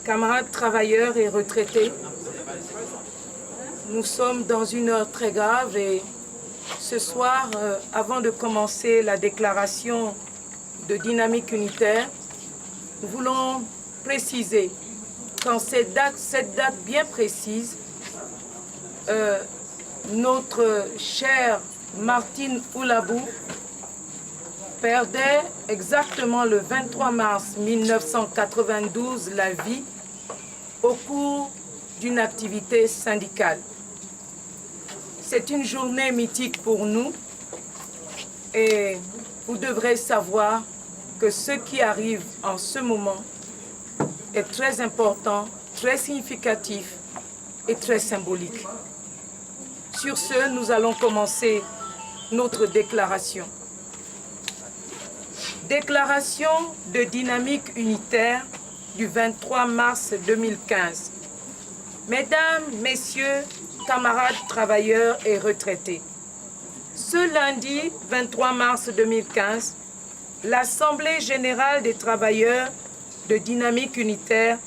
camarades travailleurs et retraités, nous sommes dans une heure très grave et ce soir, avant de commencer la déclaration de dynamique unitaire, nous voulons préciser qu'en cette date bien précise, notre chère Martine Oulabou perdait exactement le 23 mars 1992 la vie au cours d'une activité syndicale. C'est une journée mythique pour nous et vous devrez savoir que ce qui arrive en ce moment est très important, très significatif et très symbolique. Sur ce, nous allons commencer notre déclaration. Déclaration de dynamique unitaire du 23 mars 2015. Mesdames, Messieurs, camarades travailleurs et retraités, ce lundi 23 mars 2015, l'Assemblée générale des travailleurs de dynamique unitaire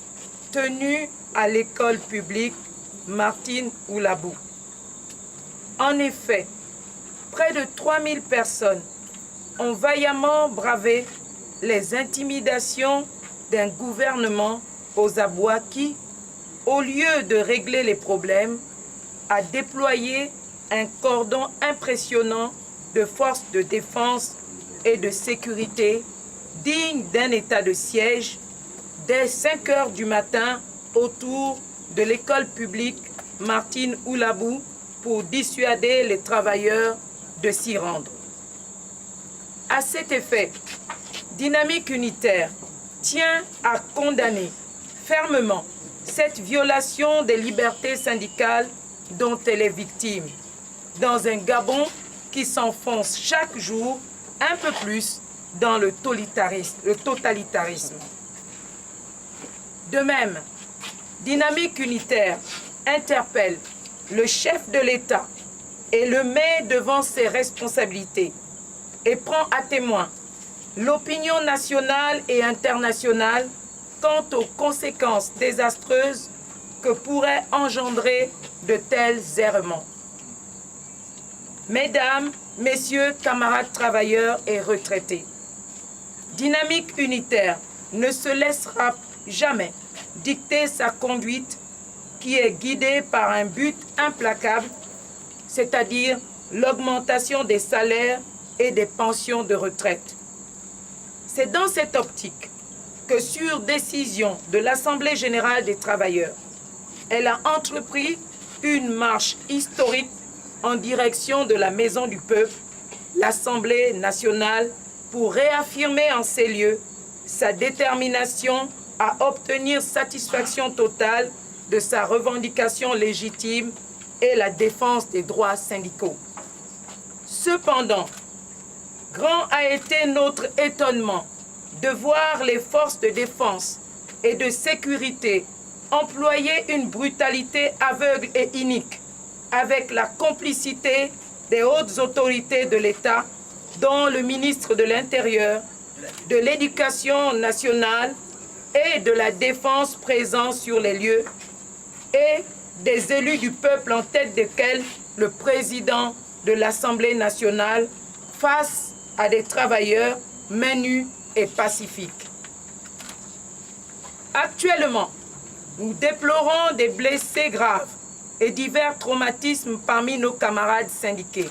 tenue à l'école publique Martine Oulabou. En effet, près de 3000 personnes ont vaillamment bravé les intimidations d'un gouvernement aux abois qui, au lieu de régler les problèmes, a déployé un cordon impressionnant de forces de défense et de sécurité digne d'un état de siège dès 5 heures du matin autour de l'école publique Martine Oulabou pour dissuader les travailleurs de s'y rendre. À cet effet, Dynamique unitaire tient à condamner fermement cette violation des libertés syndicales dont elle est victime, dans un Gabon qui s'enfonce chaque jour un peu plus dans le totalitarisme. De même, Dynamique unitaire interpelle le chef de l'État et le met devant ses responsabilités et prend à témoin l'opinion nationale et internationale quant aux conséquences désastreuses que pourraient engendrer de tels errements. Mesdames, Messieurs, camarades travailleurs et retraités, Dynamique unitaire ne se laissera jamais dicter sa conduite qui est guidée par un but implacable, c'est-à-dire l'augmentation des salaires et des pensions de retraite. C'est dans cette optique que, sur décision de l'Assemblée générale des travailleurs, elle a entrepris une marche historique en direction de la Maison du Peuple, l'Assemblée nationale, pour réaffirmer en ces lieux sa détermination à obtenir satisfaction totale de sa revendication légitime et la défense des droits syndicaux. Cependant, grand a été notre étonnement de voir les forces de défense et de sécurité employer une brutalité aveugle et inique avec la complicité des hautes autorités de l'État, dont le ministre de l'Intérieur, de l'Éducation nationale et de la Défense présents sur les lieux, et des élus du peuple en tête desquels le président de l'Assemblée nationale face à des travailleurs mains nues et pacifiques. Actuellement, nous déplorons des blessés graves et divers traumatismes parmi nos camarades syndiqués.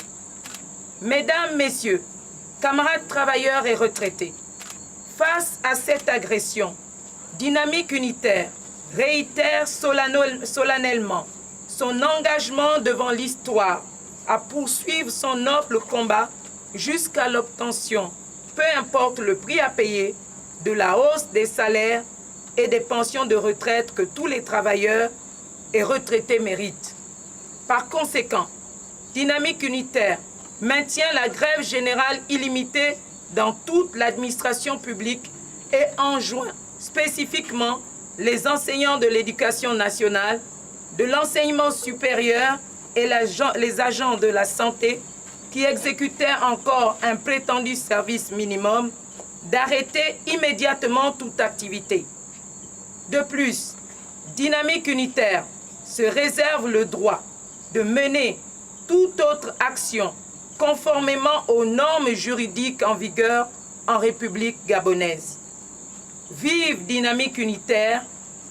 Mesdames, Messieurs, camarades travailleurs et retraités, face à cette agression, Dynamique unitaire réitère solennellement son engagement devant l'histoire à poursuivre son noble combat jusqu'à l'obtention, peu importe le prix à payer, de la hausse des salaires et des pensions de retraite que tous les travailleurs et retraités méritent. Par conséquent, Dynamique unitaire maintient la grève générale illimitée dans toute l'administration publique et enjoint spécifiquement les enseignants de l'éducation nationale, de l'enseignement supérieur et les agents de la santé qui exécutaient encore un prétendu service minimum d'arrêter immédiatement toute activité. De plus, Dynamique Unitaire se réserve le droit de mener toute autre action conformément aux normes juridiques en vigueur en République gabonaise. Vive Dynamique Unitaire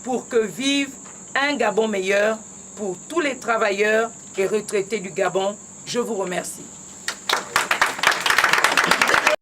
pour que vive un Gabon meilleur pour tous les travailleurs et retraités du Gabon. Je vous remercie.